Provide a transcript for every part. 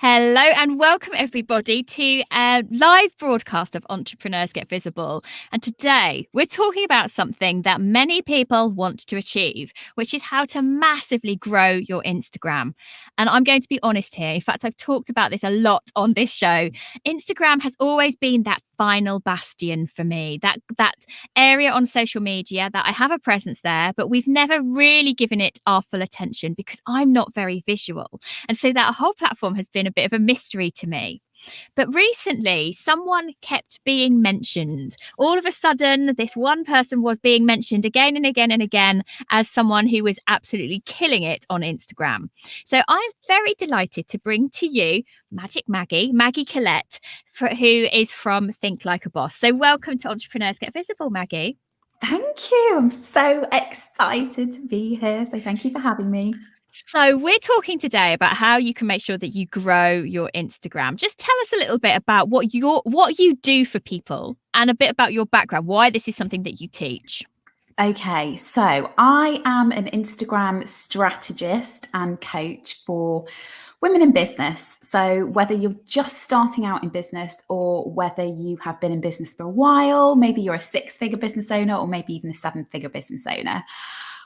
Hello and welcome everybody to a live broadcast of Entrepreneurs Get Visible. And today we're talking about something that many people want to achieve, which is how to massively grow your Instagram. And I'm going to be honest here. In fact, I've talked about this a lot on this show. Instagram has always been that final bastion for me, that area on social media that I have a presence there, but we've never really given it our full attention because I'm not very visual. And so that whole platform has been a bit of a mystery to me. But recently, someone kept being mentioned. All of a sudden, this one person was being mentioned again and again and again as someone who was absolutely killing it on Instagram. So I'm very delighted to bring to you Maggie Colette, who is from Think Like a Boss. So welcome to Entrepreneurs Get Visible, Maggie. Thank you. I'm so excited to be here. So thank you for having me. So we're talking today about how you can make sure that you grow your Instagram. Just tell us a little bit about what you do for people and a bit about your background, why this is something that you teach. Okay, so I am an Instagram strategist and coach for women in business. So whether you're just starting out in business or whether you have been in business for a while, maybe you're a six-figure business owner or maybe even a seven-figure business owner,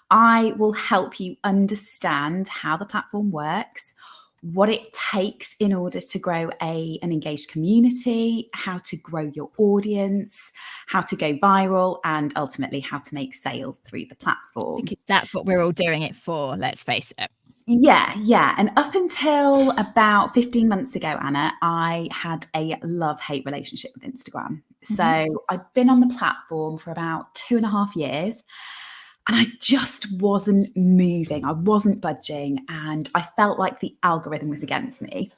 I will help you understand how the platform works, what it takes in order to grow an engaged community, how to grow your audience, how to go viral, and ultimately how to make sales through the platform. Because that's what we're all doing it for, let's face it. Yeah. And up until about 15 months ago, Anna, I had a love-hate relationship with Instagram. So I've been on the platform for about 2.5 years. And I just wasn't moving. I wasn't budging. And I felt like the algorithm was against me.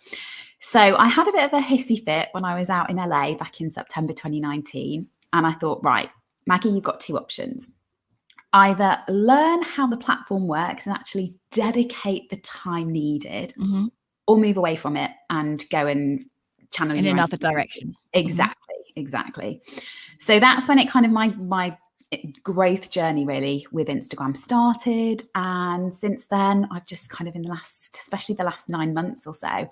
So I had a bit of a hissy fit when I was out in LA back in September 2019. And I thought, right, Maggie, you've got two options. Either learn how the platform works and actually dedicate the time needed, or move away from it and go and channel in your another own. direction. Exactly. So that's when it kind of my growth journey really with Instagram started. And since then, I've just kind of especially the last 9 months or so,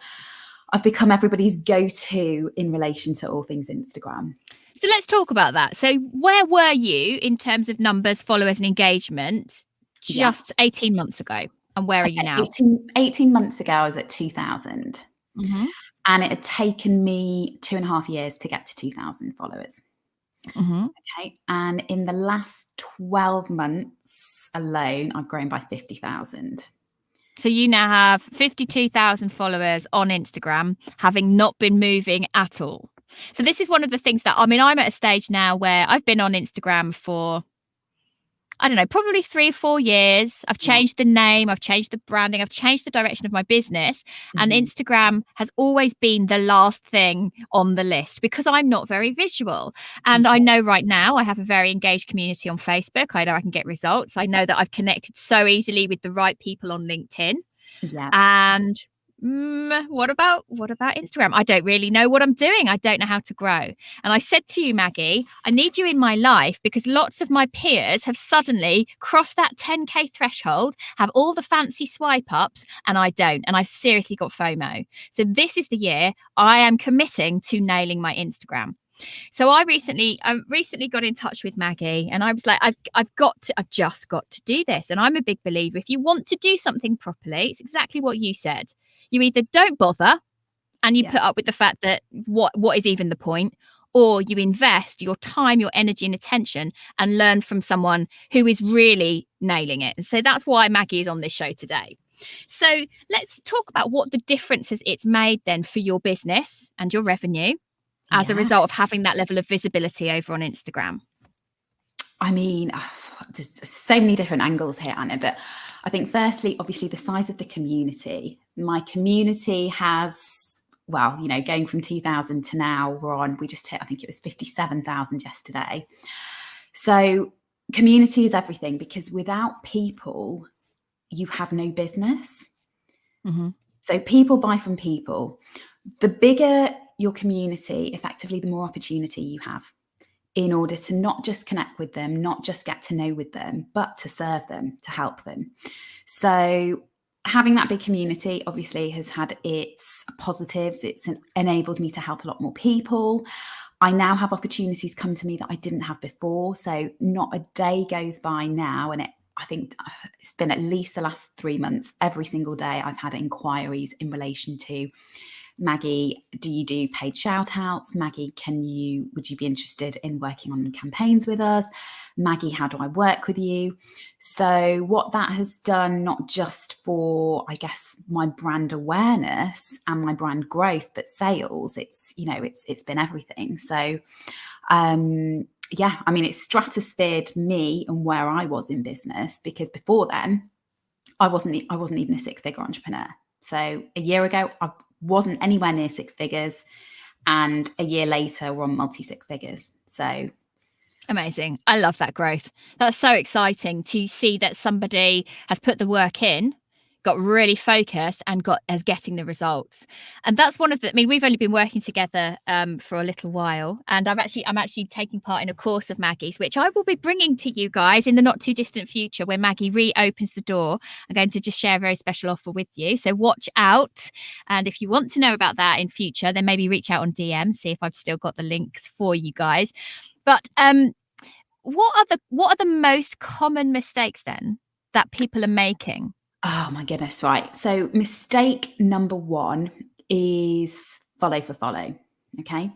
I've become everybody's go-to in relation to all things Instagram. So let's talk about that. So where were you in terms of numbers, followers and engagement just 18 months ago? And where are you now? 18 months ago, I was at 2,000. And it had taken me 2.5 years to get to 2,000 followers. Okay. And in the last 12 months alone, I've grown by 50,000. So you now have 52,000 followers on Instagram, having not been moving at all. So this is one of the things that, I'm at a stage now where I've been on Instagram for, I don't know, probably 3 or 4 years. I've changed the name, I've changed the branding, I've changed the direction of my business. And Instagram has always been the last thing on the list because I'm not very visual. And I know right now I have a very engaged community on Facebook. I know I can get results. I know that I've connected so easily with the right people on LinkedIn. Yeah. And what about Instagram? I don't really know what I'm doing. I don't know how to grow. And I said to you, Maggie, I need you in my life because lots of my peers have suddenly crossed that 10K threshold, have all the fancy swipe ups, and I don't. And I've seriously got FOMO. So this is the year I am committing to nailing my Instagram. So I recently got in touch with Maggie and I was like, I've just got to do this. And I'm a big believer. If you want to do something properly, it's exactly what you said. You either don't bother and you put up with the fact that what is even the point, or you invest your time, your energy and attention and learn from someone who is really nailing it. And so that's why Maggie is on this show today. So let's talk about what the differences it's made then for your business and your revenue as a result of having that level of visibility over on Instagram. There's so many different angles here, Anna, but I think firstly, obviously the size of the community. My community has, going from 2,000 to now we just hit, I think it was 57,000 yesterday. So community is everything because without people, you have no business. So people buy from people. The bigger your community, effectively, the more opportunity you have in order to not just connect with them, not just get to know with them, but to serve them, to help them. So having that big community obviously has had its positives. It's enabled me to help a lot more people. I now have opportunities come to me that I didn't have before. So not a day goes by now, and I think it's been at least the last 3 months, every single day I've had inquiries in relation to, Maggie, do you do paid shout outs? Maggie, would you be interested in working on campaigns with us? Maggie, how do I work with you? So what that has done, not just for, I guess, my brand awareness and my brand growth, but sales, it's been everything. So, yeah, I mean, it's stratosphered me and where I was in business, because before then I wasn't even a 6-figure entrepreneur. So a year ago, I wasn't anywhere near 6 figures. And a year later, we're on multi 6 figures. So amazing. I love that growth. That's so exciting to see that somebody has put the work in, got really focused, and is getting the results. And that's one of the, I mean, we've only been working together for a little while, and I'm actually taking part in a course of Maggie's, which I will be bringing to you guys in the not too distant future. When Maggie reopens the door, I'm going to just share a very special offer with you. So watch out. And if you want to know about that in future, then maybe reach out on DM, see if I've still got the links for you guys. But what are the most common mistakes then that people are making? oh my goodness, right. So mistake number 1 is follow for follow. Okay.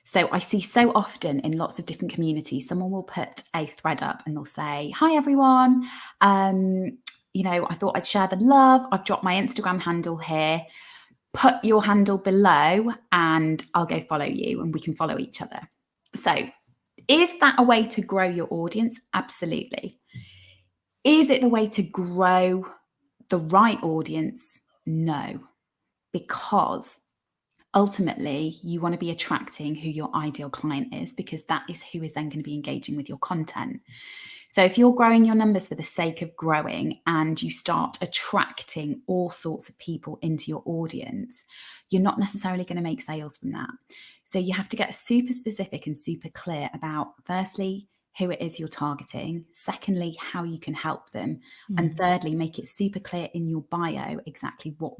So I see so often in lots of different communities, someone will put a thread up and they'll say, hi everyone. I thought I'd share the love. I've dropped my Instagram handle here. Put your handle below and I'll go follow you and we can follow each other. So is that a way to grow your audience? Absolutely. Is it the way to grow the right audience? No, because ultimately you want to be attracting who your ideal client is, because that is who is then going to be engaging with your content. So if you're growing your numbers for the sake of growing and you start attracting all sorts of people into your audience, you're not necessarily going to make sales from that. So you have to get super specific and super clear about, firstly, who it is you're targeting, secondly, how you can help them, and thirdly, make it super clear in your bio exactly what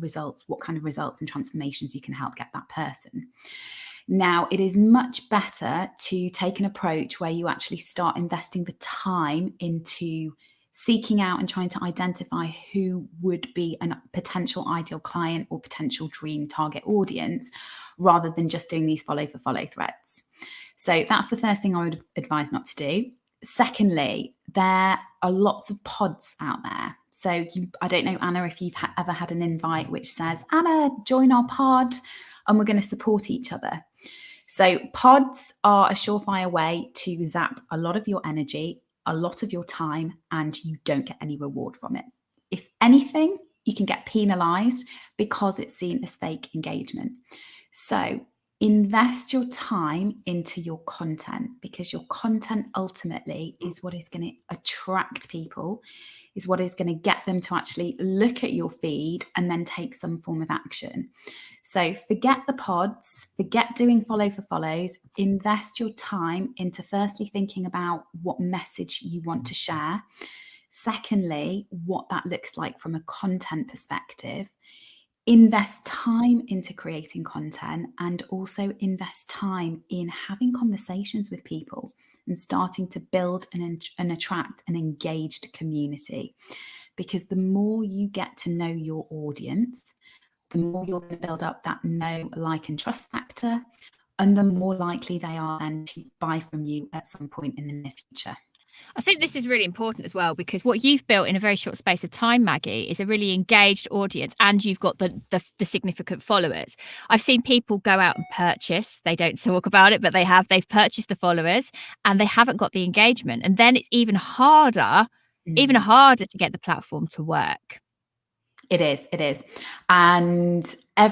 kind of results and transformations you can help get that person. Now, it is much better to take an approach where you actually start investing the time into seeking out and trying to identify who would be a potential ideal client or potential dream target audience, rather than just doing these follow for follow threads. So that's the first thing I would advise not to do. Secondly, there are lots of pods out there. So I don't know, Anna, if you've ever had an invite which says, Anna, join our pod and we're going to support each other. So pods are a surefire way to zap a lot of your energy, a lot of your time, and you don't get any reward from it. If anything, you can get penalized because it's seen as fake engagement. So invest your time into your content, because your content ultimately is what is going to attract people, is what is going to get them to actually look at your feed and then take some form of action. So forget the pods, forget doing follow for follows, invest your time into firstly thinking about what message you want to share. Secondly, what that looks like from a content perspective. Invest time into creating content, and also invest time in having conversations with people and starting to build and attract an engaged community. Because the more you get to know your audience, the more you're going to build up that know, like, and trust factor, and the more likely they are then to buy from you at some point in the near future. I think this is really important as well, because what you've built in a very short space of time, Maggie, is a really engaged audience, and you've got the significant followers. I've seen people go out and purchase. They don't talk about it, but they've purchased the followers and they haven't got the engagement. And then it's even harder to get the platform to work. It is. And I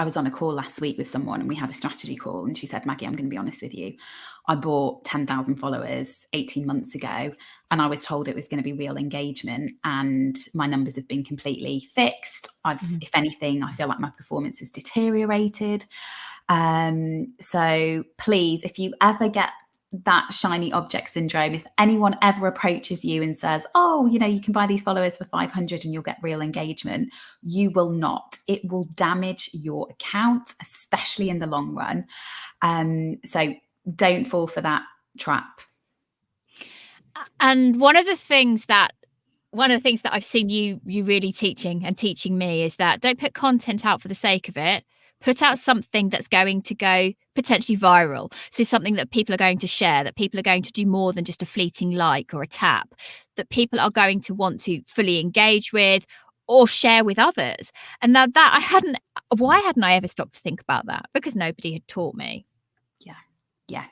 was on a call last week with someone and we had a strategy call, and she said, Maggie, I'm going to be honest with you. I bought 10,000 followers 18 months ago and I was told it was going to be real engagement, and my numbers have been completely fixed. If anything, I feel like my performance has deteriorated. So please, if you ever get that shiny object syndrome. If anyone ever approaches you and says, oh, you can buy these followers for 500 and you'll get real engagement, you will not. It will damage your account, especially in the long run. So don't fall for that trap. And one of the things that I've seen you really teaching me is that don't put content out for the sake of it. Put out something that's going to go potentially viral. So something that people are going to share, that people are going to do more than just a fleeting like or a tap, that people are going to want to fully engage with or share with others. And why hadn't I ever stopped to think about that? Because nobody had taught me. Yeah.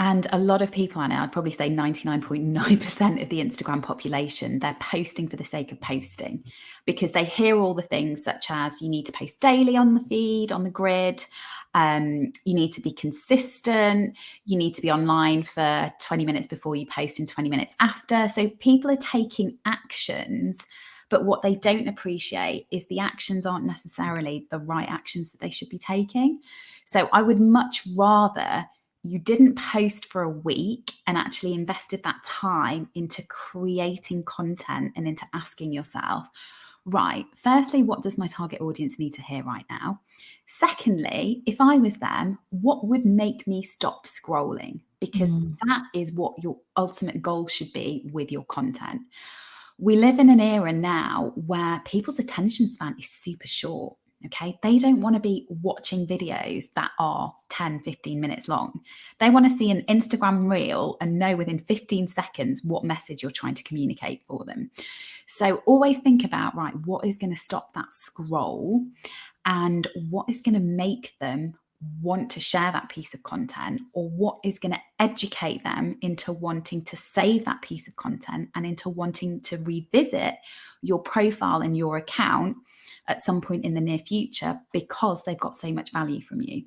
And a lot of people, Anna, I'd probably say 99.9% of the Instagram population, they're posting for the sake of posting because they hear all the things such as you need to post daily on the feed, on the grid. You need to be consistent. You need to be online for 20 minutes before you post and 20 minutes after. So people are taking actions, but what they don't appreciate is the actions aren't necessarily the right actions that they should be taking. So I would much rather you didn't post for a week and actually invested that time into creating content and into asking yourself, right, firstly, what does my target audience need to hear right now? Secondly, if I was them, what would make me stop scrolling? Because that is what your ultimate goal should be with your content. We live in an era now where people's attention span is super short. Okay, they don't want to be watching videos that are 10, 15 minutes long. They want to see an Instagram reel and know within 15 seconds what message you're trying to communicate for them. So always think about, right, what is going to stop that scroll and what is going to make them want to share that piece of content, or what is going to educate them into wanting to save that piece of content and into wanting to revisit your profile and your account at some point in the near future because they've got so much value from you.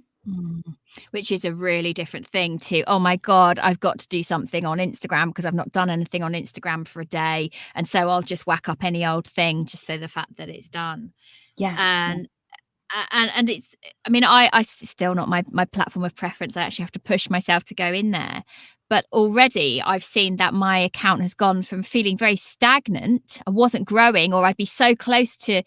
Which is a really different thing to, oh my God, I've got to do something on Instagram because I've not done anything on Instagram for a day. And so I'll just whack up any old thing just so the fact that it's done. Yeah. And it's, I mean, I still not my platform of preference. I actually have to push myself to go in there. But already I've seen that my account has gone from feeling very stagnant. I wasn't growing, or I'd be so close to,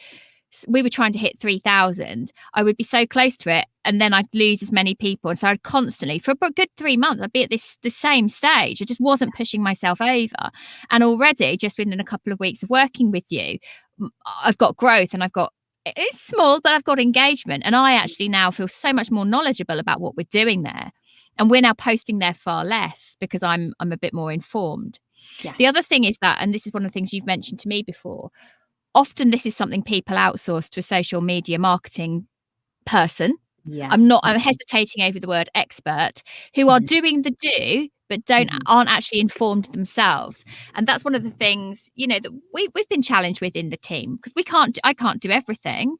we were trying to hit 3,000. I would be so close to it, and then I'd lose as many people. And so I'd constantly, for a good 3 months, I'd be at the same stage. I just wasn't pushing myself over. And already, just within a couple of weeks of working with you, I've got growth, and it's small, but I've got engagement. And I actually now feel so much more knowledgeable about what we're doing there. And we're now posting there far less because I'm a bit more informed. Yeah. The other thing is that, and this is one of the things you've mentioned to me before, often this is something people outsource to a social media marketing person. Yeah. I'm hesitating over the word expert, who are doing the do, but aren't actually informed themselves. And that's one of the things, that we've been challenged with in the team, because I can't do everything.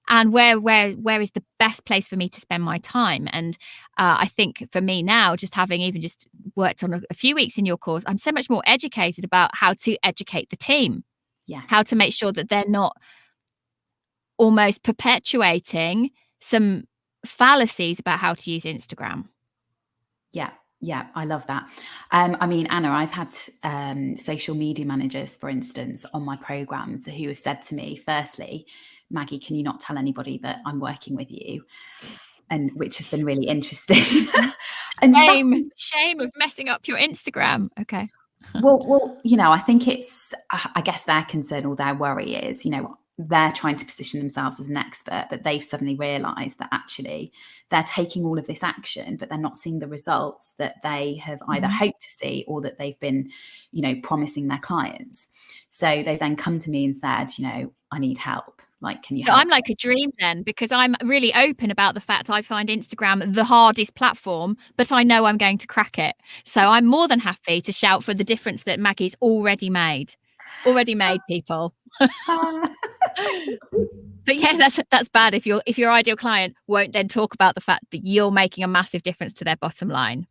And where is the best place for me to spend my time? And I think for me now, just having even just worked on a few weeks in your course, I'm so much more educated about how to educate the team. Yeah. How to make sure that they're not almost perpetuating some fallacies about how to use Instagram. Yeah, I love that. I mean, Anna, I've had social media managers, for instance, on my programs who have said to me, firstly, Maggie, can you not tell anybody that I'm working with you? And which has been really interesting. And shame of messing up your Instagram. Okay. Well, I think I guess their concern or their worry is, they're trying to position themselves as an expert, but they've suddenly realized that actually they're taking all of this action, but they're not seeing the results that they have either hoped to see or that they've been, promising their clients. So they've then come to me and said, I need help. Like, can you help? I'm like a dream then, because I'm really open about the fact I find Instagram the hardest platform, but I know I'm going to crack it. So I'm more than happy to shout for the difference that Maggie's already made. Already made, people. But yeah, that's bad if your ideal client won't then talk about the fact that you're making a massive difference to their bottom line.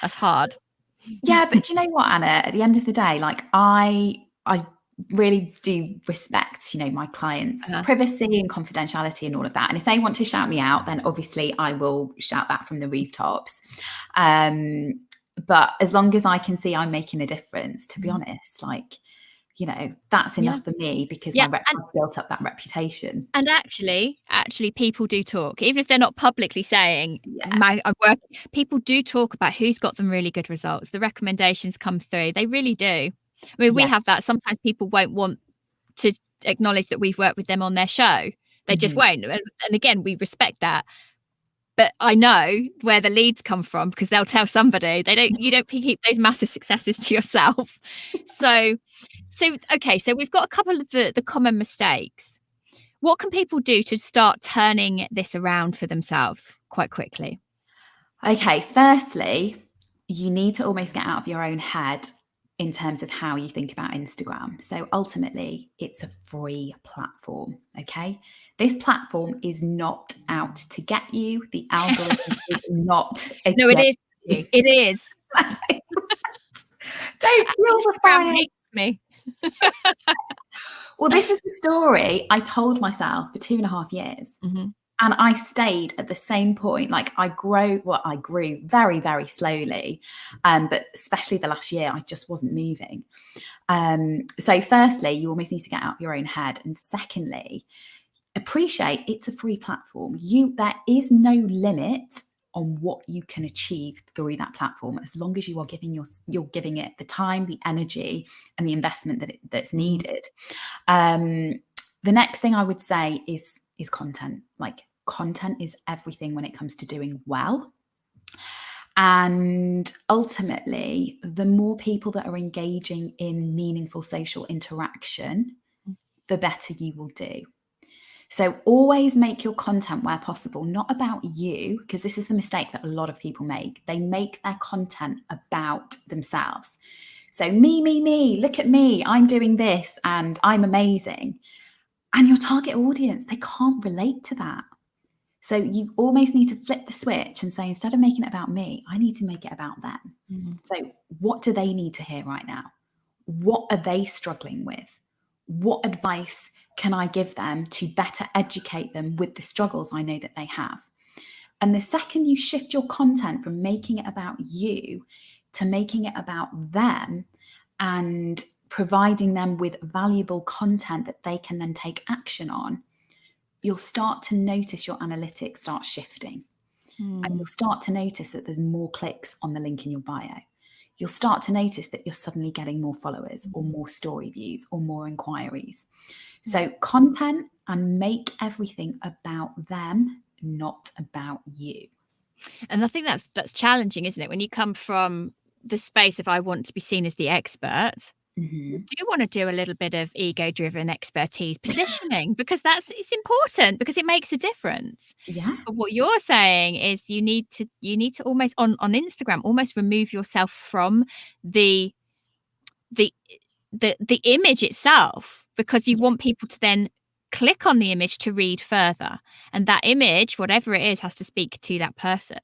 That's hard. Yeah, but do you know what, Anna? At the end of the day, like I really do respect, my clients' Uh-huh. privacy and confidentiality and all of that. And if they want to shout me out, then obviously I will shout that from the rooftops. But as long as I can see I'm making a difference, to be honest, that's Yeah. enough for me, because Yeah. I've built up that reputation. And actually, people do talk, even if they're not publicly saying, Yeah. I'm people do talk about who's got them really good results. The recommendations come through. They really do. I mean, we Yeah. have that. Sometimes people won't want to acknowledge that we've worked with them on their show. They just Mhm. won't. And again, we respect that. But I know where the leads come from, because they'll tell somebody. You don't keep those massive successes to yourself. So okay, so we've got a couple of the common mistakes. What can people do to start turning this around for themselves quite quickly? Okay, firstly, you need to almost get out of your own head in terms of how you think about Instagram. So ultimately, it's a free platform. Okay. This platform is not out to get you. The algorithm is not No, it against is. you. It is. Don't feel the Instagram fire. hates me. Well, this is the story I told myself for 2.5 years. Mhm. And I stayed at the same point. Like I grew very, very slowly. But especially the last year, I just wasn't moving. So firstly, you almost need to get out of your own head. And secondly, appreciate it's a free platform. There is no limit on what you can achieve through that platform, as long as you are you're giving it the time, the energy, and the investment that's needed. The next thing I would say is content. Like, content is everything when it comes to doing well. And ultimately, the more people that are engaging in meaningful social interaction, the better you will do. So always make your content where possible, not about you, because this is the mistake that a lot of people make. They make their content about themselves. So me, look at me, I'm doing this and I'm amazing. And your target audience, they can't relate to that. So you almost need to flip the switch and say, instead of making it about me, I need to make it about them. Mhm. So what do they need to hear right now? What are they struggling with? What advice can I give them to better educate them with the struggles I know that they have? And the second you shift your content from making it about you to making it about them and providing them with valuable content that they can then take action on, you'll start to notice your analytics start shifting. And you'll start to notice that there's more clicks on the link in your bio. You'll start to notice that you're suddenly getting more followers or more story views or more inquiries. So content, and make everything about them, not about you. And I think that's challenging, isn't it? When you come from the space of, I want to be seen as the expert, you Mm-hmm. do want to do a little bit of ego-driven expertise positioning, because it's important, because it makes a difference. Yeah. But what you're saying is you need to almost on Instagram almost remove yourself from the the the image itself, because you want people to then click on the image to read further, and that image, whatever it is, has to speak to that person.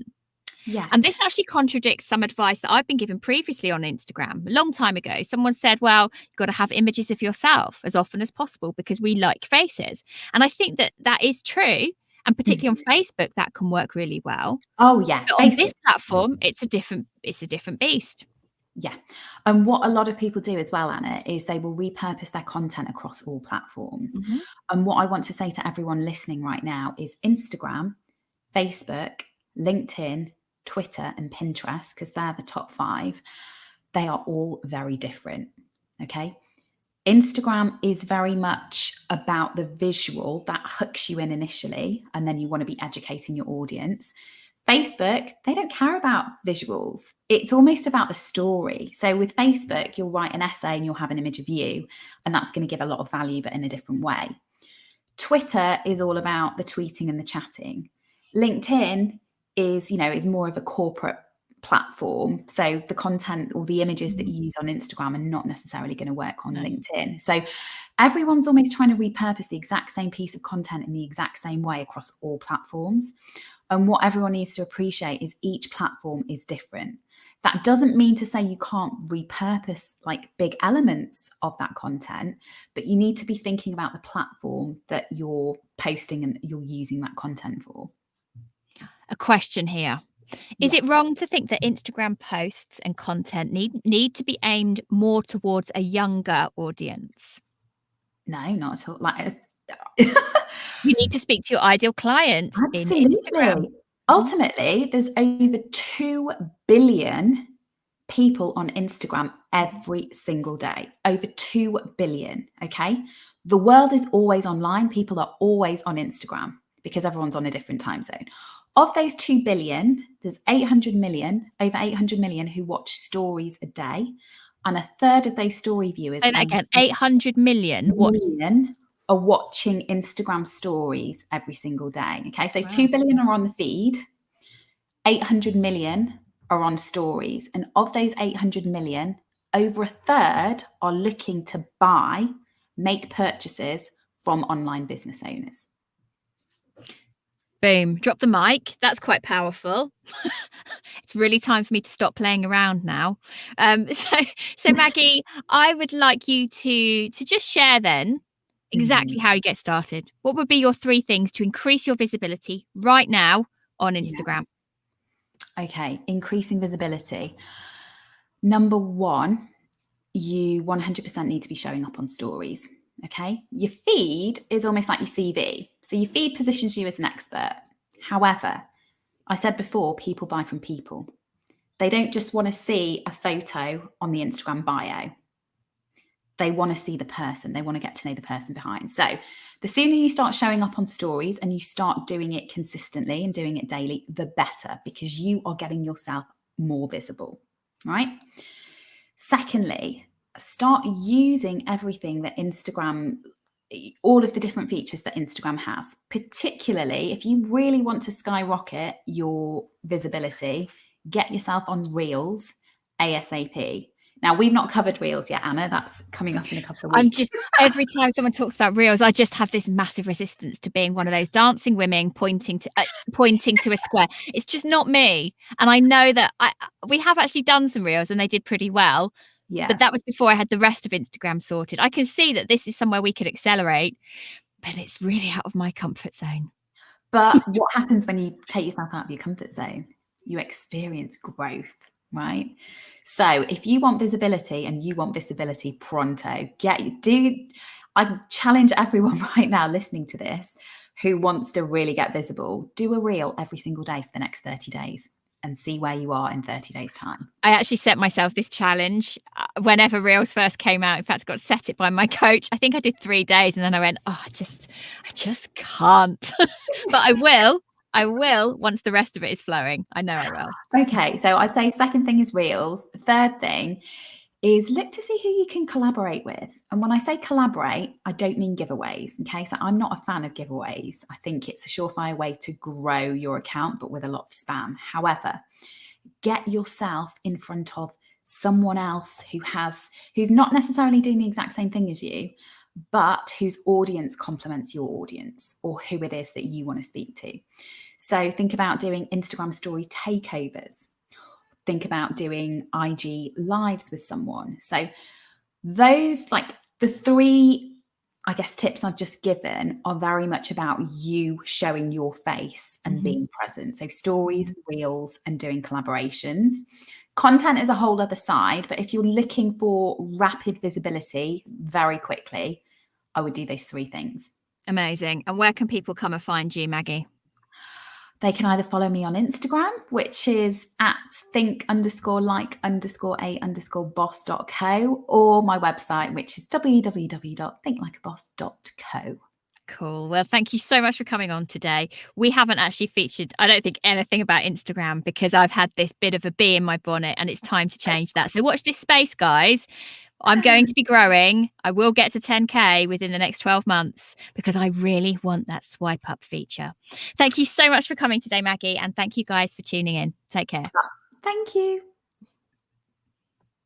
Yeah. And this actually contradicts some advice that I've been given previously on Instagram a long time ago. Someone said, well, you've got to have images of yourself as often as possible because we like faces. And I think that is true. And particularly Mhm. on Facebook, that can work really well. Oh, yeah. But on this Facebook. platform, it's a different beast. Yeah. And what a lot of people do as well, Anna, is they will repurpose their content across all platforms. Mhm. And what I want to say to everyone listening right now is Instagram, Facebook, LinkedIn, Twitter, and Pinterest, because they're the top 5, they are all very different. Okay. Instagram is very much about the visual that hooks you in initially, and then you want to be educating your audience. Facebook, they don't care about visuals. It's almost about the story. So with Facebook, you'll write an essay and you'll have an image of you, and that's going to give a lot of value, but in a different way. Twitter is all about the tweeting and the chatting. LinkedIn is more of a corporate platform. So the content or the images that you use on Instagram are not necessarily going to work on LinkedIn. So everyone's almost trying to repurpose the exact same piece of content in the exact same way across all platforms. And what everyone needs to appreciate is each platform is different. That doesn't mean to say you can't repurpose like big elements of that content, but you need to be thinking about the platform that you're posting and you're using that content for. A question here. Is it wrong to think that Instagram posts and content need to be aimed more towards a younger audience? No, not at all. Like, You need to speak to your ideal client in Instagram. absolutely. Ultimately, there's over 2 billion people on Instagram every single day. Over 2 billion. Okay. The world is always online. People are always on Instagram because everyone's on a different time zone. Of those 2 billion, there's 800 million, over 800 million who watch stories a day. And a third of those story viewers Say that again, 800 million are watching Instagram stories every single day. Okay, so Wow. 2 billion are on the feed, 800 million are on stories. And of those 800 million, over a third are looking to make purchases from online business owners. Boom, drop the mic. That's quite powerful. It's really time for me to stop playing around now. So Maggie, I would like you to just share then exactly how you get started. What would be your 3 things to increase your visibility right now on Instagram? Yeah. Okay, increasing visibility. Number 1, you 100% need to be showing up on stories. Okay, your feed is almost like your CV. So your feed positions you as an expert. However, I said before, people buy from people. They don't just want to see a photo on the Instagram bio. They want to see the person. They want to get to know the person behind. So the sooner you start showing up on stories and you start doing it consistently and doing it daily, the better, because you are getting yourself more visible, right? Secondly, start using everything that Instagram, all of the different features that Instagram has, particularly if you really want to skyrocket your visibility, get yourself on Reels ASAP. Now, we've not covered Reels yet, Anna. That's coming up in a couple of weeks. Every time someone talks about Reels, I just have this massive resistance to being one of those dancing women pointing to a square. It's just not me. And I know that we have actually done some Reels and they did pretty well. Yeah. But that was before I had the rest of Instagram sorted. I can see that this is somewhere we could accelerate, but it's really out of my comfort zone. But what happens when you take yourself out of your comfort zone? You experience growth, right? So if you want visibility and you want visibility pronto, I challenge everyone right now listening to this who wants to really get visible, do a reel every single day for the next 30 days and see where you are in 30 days time. I actually set myself this challenge whenever Reels first came out. In fact, I got set it by my coach. I think I did 3 days and then I went, I just can't. But I will once the rest of it is flowing. I know I will. Okay, so I'd say second thing is Reels. The third thing is look to see who you can collaborate with. And when I say collaborate, I don't mean giveaways. Okay, so I'm not a fan of giveaways. I think it's a surefire way to grow your account, but with a lot of spam. However, get yourself in front of someone else who's not necessarily doing the exact same thing as you, but whose audience complements your audience or who it is that you want to speak to. So think about doing Instagram story takeovers. Think about doing IG lives with someone. So those, like the 3, I guess, tips I've just given are very much about you showing your face and being present. So stories, reels, and doing collaborations. Content is a whole other side, but if you're looking for rapid visibility very quickly, I would do those 3 things. Amazing. And where can people come and find you, Maggie? They can either follow me on Instagram, which is at think_like_a_boss.co, or my website, which is www.thinklikeaboss.co. Cool. Well, thank you so much for coming on today. We haven't actually featured, I don't think, anything about Instagram because I've had this bit of a bee in my bonnet and it's time to change that. So watch this space, guys. I'm going to be growing. I will get to 10K within the next 12 months because I really want that swipe up feature. Thank you so much for coming today, Maggie. And thank you guys for tuning in. Take care. Thank you.